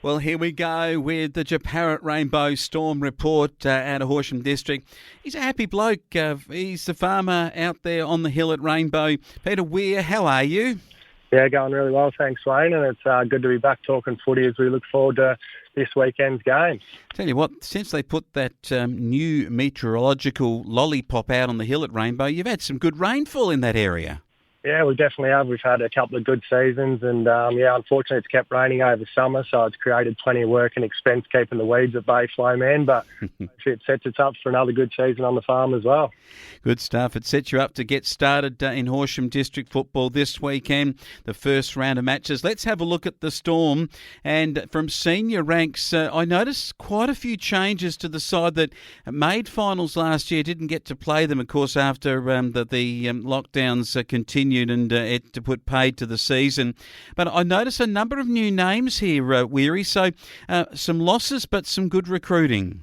Well, here we go with the Japarrett Rainbow Storm report out of Horsham District. He's a happy bloke. He's the farmer out there on the hill at Rainbow. Peter Weir, how are you? Yeah, going really well, thanks, Wayne, and it's good to be back talking footy as we look forward to this weekend's game. Tell you what, since they put that new meteorological lollipop out on the hill at Rainbow, you've had some good rainfall in that area. Yeah, we definitely have. We've had a couple of good seasons and, unfortunately it's kept raining over summer, so it's created plenty of work and expense keeping the weeds at bay, flow man, but it sets us up for another good season on the farm as well. Good stuff. It sets you up to get started in Horsham District football this weekend, the first round of matches. Let's have a look at the Storm. And from senior ranks, I noticed quite a few changes to the side that made finals last year, didn't get to play them, of course, after the lockdowns continued and it to put paid to the season. But I notice a number of new names here, Weary, so some losses but some good recruiting.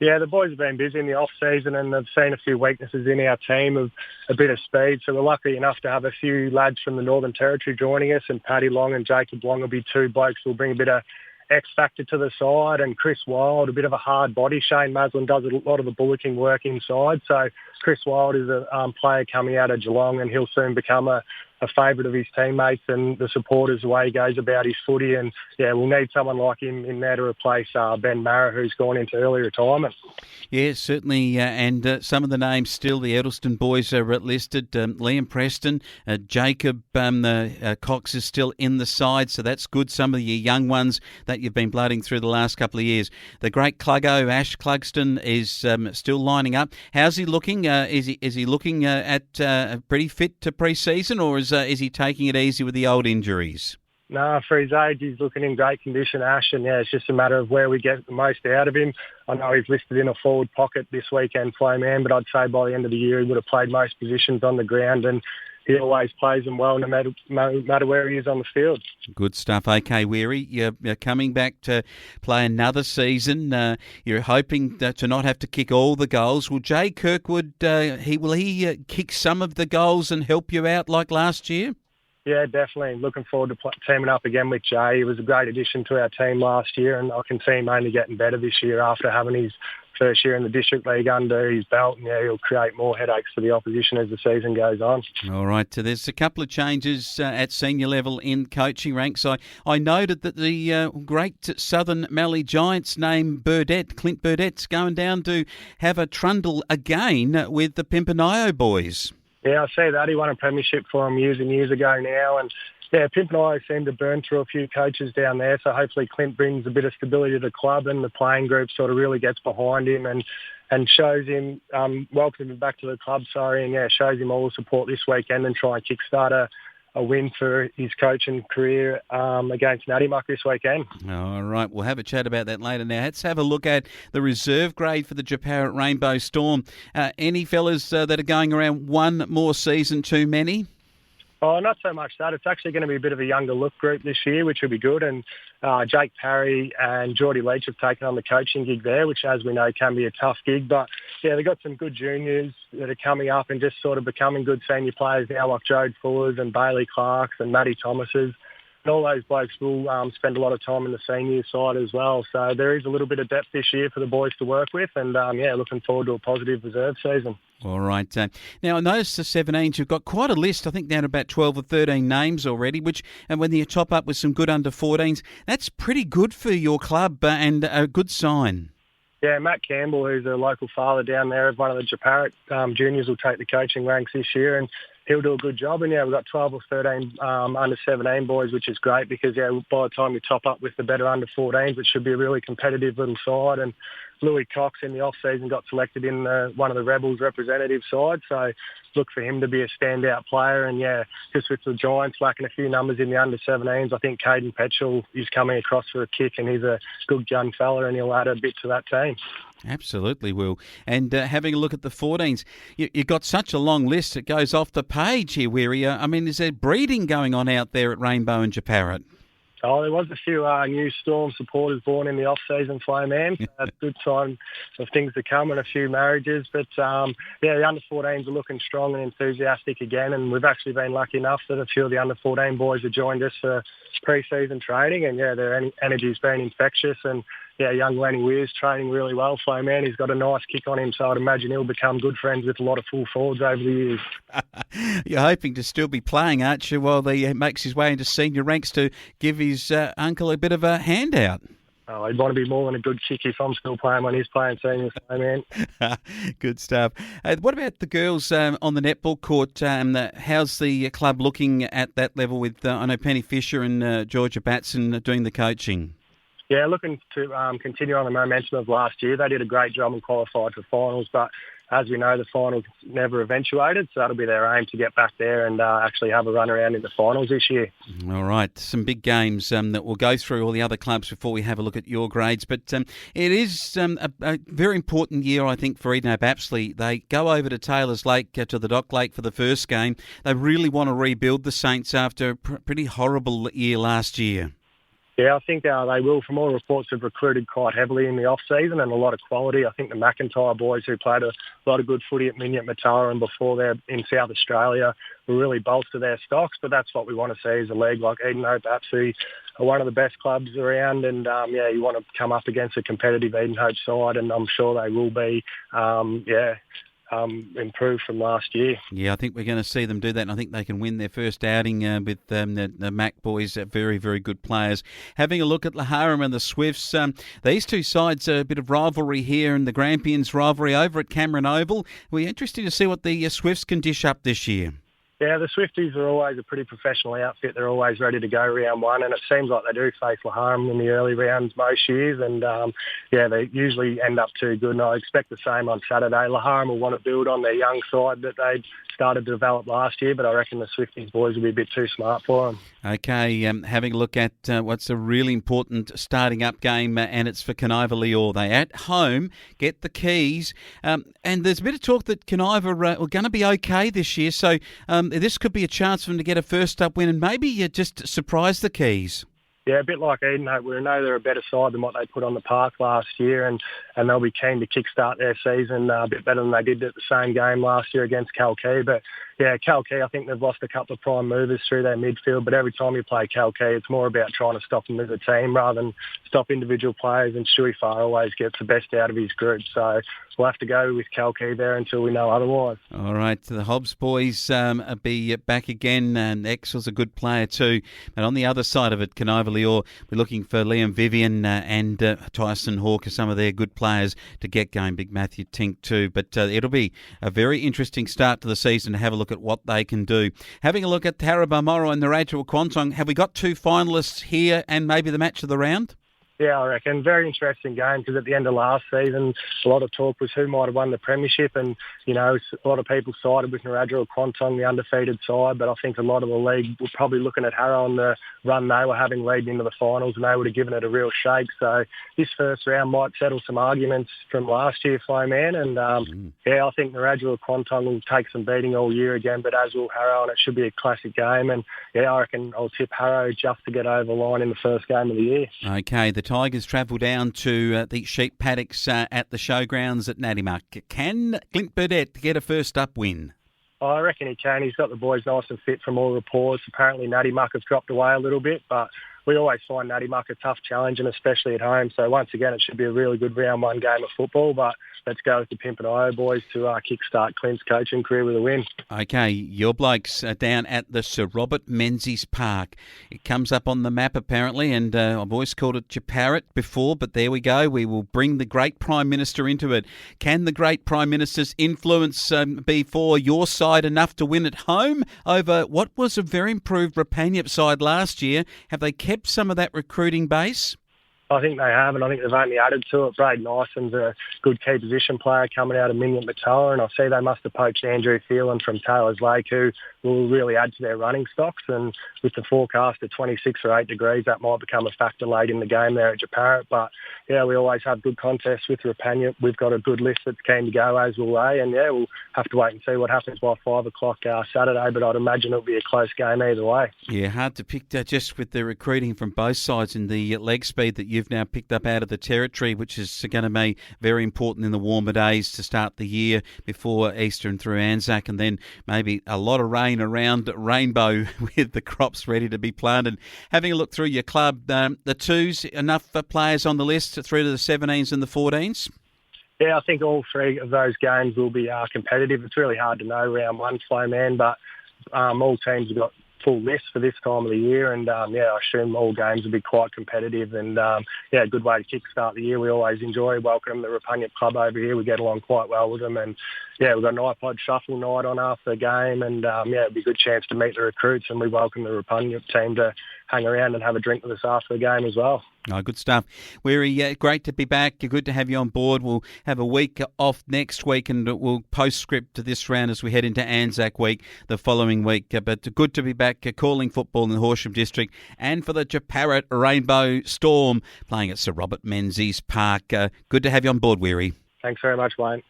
Yeah, the boys have been busy in the off-season and they've seen a few weaknesses in our team of a bit of speed. So we're lucky enough to have a few lads from the Northern Territory joining us, and Paddy Long and Jacob Long will be two blokes who will bring a bit of X-factor to the side, and Chris Wild, a bit of a hard body. Shane Maslin does a lot of the bullocking work inside. So Chris Wild is a player coming out of Geelong, and he'll soon become a favourite of his teammates and the supporters, the way he goes about his footy. And, yeah, we'll need someone like him in there to replace Ben Marra, who's gone into early retirement. Yeah, certainly. And some of the names still, the Edelston boys are listed. Liam Preston, Jacob Cox is still in the side, so that's good. Some of your young ones that you've been blooding through the last couple of years. The great Cluggo, Ash Clugston, is still lining up. How's he looking? Is he looking at pretty fit to pre-season, or is he taking it easy with the old injuries? No, for his age, he's looking in great condition, Ash, and yeah, it's just a matter of where we get the most out of him. I know he's listed in a forward pocket this weekend, flow man, but I'd say by the end of the year he would have played most positions on the ground, and he always plays them well no matter where he is on the field. Good stuff. Okay, Weary, you're coming back to play another season. You're hoping to not have to kick all the goals. Will Jay Kirkwood, will he kick some of the goals and help you out like last year? Yeah, definitely. Looking forward to teaming up again with Jay. He was a great addition to our team last year, and I can see him only getting better this year after having his first year in the District League under his belt. And yeah, he'll create more headaches for the opposition as the season goes on. All right. There's a couple of changes at senior level in coaching ranks. I noted that the great Southern Mallee Giants named Clint Burdett's going down to have a trundle again with the Pimpernio boys. Yeah, I see that. He won a premiership for him years and years ago now. And, yeah, Pimpernio seem to burn through a few coaches down there. So hopefully Clint brings a bit of stability to the club and the playing group sort of really gets behind him and shows him, welcomes him back to the club, and, yeah, shows him all the support this weekend and try and kickstart a win for his coaching career against Natimuck this weekend. All right, we'll have a chat about that later. Now, let's have a look at the reserve grade for the Japarrett Rainbow Storm. Any fellas that are going around one more season too many? Oh, not so much that. It's actually going to be a bit of a younger look group this year, which will be good. And Jake Parry and Geordie Leach have taken on the coaching gig there, which, as we know, can be a tough gig. But, yeah, they've got some good juniors that are coming up and just sort of becoming good senior players now, like Jode Fullers and Bailey Clarks and Matty Thomases. And all those blokes will spend a lot of time in the senior side as well. So there is a little bit of depth this year for the boys to work with. And, looking forward to a positive reserve season. All right. Now, I noticed the 17s, you've got quite a list, I think down about 12 or 13 names already, and when you top up with some good under-14s, that's pretty good for your club and a good sign. Yeah, Matt Campbell, who's a local father down there of one of the Japarrett juniors, will take the coaching ranks this year, and he'll do a good job. And, yeah, we've got 12 or 13 under-17 boys, which is great because, yeah, by the time you top up with the better under-14s, it should be a really competitive little side. And Louis Cox in the off-season got selected in one of the Rebels representative sides, so look for him to be a standout player. And, yeah, just with the Giants lacking a few numbers in the under-17s, I think Caden Petchell is coming across for a kick, and he's a good young fella, and he'll add a bit to that team. Absolutely will. And having a look at the 14s, you've got such a long list, it goes off the page here, Weary. Is there breeding going on out there at Rainbow and Japarrett? Oh, there was a few new Storm supporters born in the off-season, Flo, man. It's a good sign of things to come and a few marriages. But, the under-14s are looking strong and enthusiastic again, and we've actually been lucky enough that a few of the under-14 boys have joined us for pre-season training, and, their energy's been infectious. And, young Lenny Weir's training really well, Flo, man. He's got a nice kick on him, so I'd imagine he'll become good friends with a lot of full forwards over the years. You're hoping to still be playing, aren't you, while he makes his way into senior ranks to give his uncle a bit of a handout? Oh, he'd want to be more than a good kick if I'm still playing when he's playing seniors, man. Good stuff. What about the girls on the netball court? How's the club looking at that level with, I know, Penny Fisher and Georgia Batson doing the coaching? Yeah, looking to continue on the momentum of last year. They did a great job and qualified for finals, but as we know, the finals never eventuated, so that'll be their aim to get back there and actually have a run around in the finals this year. All right, some big games that we'll go through all the other clubs before we have a look at your grades, but it is a very important year, I think, for Edenhope Apsley. They go over to Taylors Lake, to the Dock Lake for the first game. They really want to rebuild the Saints after a pretty horrible year last year. Yeah, I think they will. From all reports, have recruited quite heavily in the off-season and a lot of quality. I think the McIntyre boys, who played a lot of good footy at Minyat Matawa and before they're in South Australia, will really bolster their stocks. But that's what we want to see as a league like Edenhope Apsley are one of the best clubs around. And, you want to come up against a competitive Edenhope side, and I'm sure they will be, improved from last year. Yeah, I think we're going to see them do that, and I think they can win their first outing with the Mac boys, very, very good players. Having a look at Laharam and the Swifts, these two sides, a bit of rivalry here, and the Grampians rivalry over at Cameron Oval. We're interested to see what the Swifts can dish up this year. Yeah, the Swifties are always a pretty professional outfit. They're always ready to go round one, and it seems like they do face Laharam in the early rounds most years, and they usually end up too good, and I expect the same on Saturday. Laharam will want to build on their young side that they started to develop last year, but I reckon the Swifties boys will be a bit too smart for them. Okay, having a look at what's a really important starting up game, and it's for Canova Leor. They at home get the keys, and there's a bit of talk that Canova are going to be okay this year, so this could be a chance for them to get a first up win and maybe just surprise the keys. Yeah, a bit like Edenhope. We know they're a better side than what they put on the park last year, and they'll be keen to kickstart their season a bit better than they did at the same game last year against Kalkee. But yeah, Kalkee, I think they've lost a couple of prime movers through their midfield, but every time you play Kalkee, it's more about trying to stop them as a team rather than stop individual players, and Stewie Farr always gets the best out of his group. So we'll have to go with Kalkee there until we know otherwise. All right, the Hobbs boys will be back again, and Exel's a good player too. But on the other side of it, Canova Leor, we're looking for Liam Vivian and Tyson Hawke are some of their good players to get going. Big Matthew Tink too. But it'll be a very interesting start to the season to have a look at what they can do. Having a look at Tarabamoro and Narrabri Quantong, have we got two finalists here and maybe the match of the round? Yeah, I reckon. Very interesting game, because at the end of last season, a lot of talk was who might have won the premiership, and, a lot of people sided with Narrabri or Quantong, the undefeated side, but I think a lot of the league were probably looking at Harrow and the run they were having leading into the finals, and they would have given it a real shake. So this first round might settle some arguments from last year, Flo, man, and I think Narrabri or Quantong will take some beating all year again, but as will Harrow, and it should be a classic game, and I reckon I'll tip Harrow just to get over the line in the first game of the year. Okay, the Tigers travel down to the sheep paddocks at the showgrounds at Nadimuck. Can Clint Burdett get a first-up win? I reckon he can. He's got the boys nice and fit from all reports. Apparently Nadimuck has dropped away a little bit, but we always find Nadimuck a tough challenge, and especially at home. So once again, it should be a really good round one game of football, but let's go with the Pimpin' boys to kick-start Clint's coaching career with a win. Okay, your blokes are down at the Sir Robert Menzies Park. It comes up on the map apparently, and I've always called it Japarrit before, but there we go. We will bring the great Prime Minister into it. Can the great Prime Minister's influence be for your side enough to win at home over what was a very improved Rapaniup side last year? Have they kept some of that recruiting base? I think they have, and I think they've only added to it. Braden Ison's a good key position player coming out of Minion Matoa, and I see they must have poached Andrew Phelan from Taylor's Lake, who will really add to their running stocks. And with the forecast of 26 or 8 degrees, that might become a factor late in the game there at Japarrett. But yeah, we always have good contests with Rapania. We've got a good list that's keen to go, as will they. And yeah, we'll have to wait and see what happens by 5 o'clock Saturday, but I'd imagine it'll be a close game either way. Yeah, hard to pick just with the recruiting from both sides and the leg speed that you've now picked up out of the territory, which is going to be very important in the warmer days to start the year before Easter and through Anzac, and then maybe a lot of rain around Rainbow with the crops ready to be planted. Having a look through your club, the twos, enough players on the list through to the 17s and the 14s? Yeah, I think all three of those games will be competitive. It's really hard to know round one, slow man, but all teams have got full lists for this time of the year, and I assume all games will be quite competitive, and a good way to kick-start the year. We always enjoy welcoming the Rapania club over here. We get along quite well with them, and we've got an iPod shuffle night on after the game, and it'll be a good chance to meet the recruits, and we welcome the Rapania team to hang around and have a drink with us after the game as well. Oh, good stuff. Weir, great to be back. Good to have you on board. We'll have a week off next week, and we'll postscript to this round as we head into Anzac week the following week. But good to be back calling football in the Horsham District, and for the Japarrett Rainbow Storm playing at Sir Robert Menzies Park. Good to have you on board, Weary. Thanks very much, Wayne.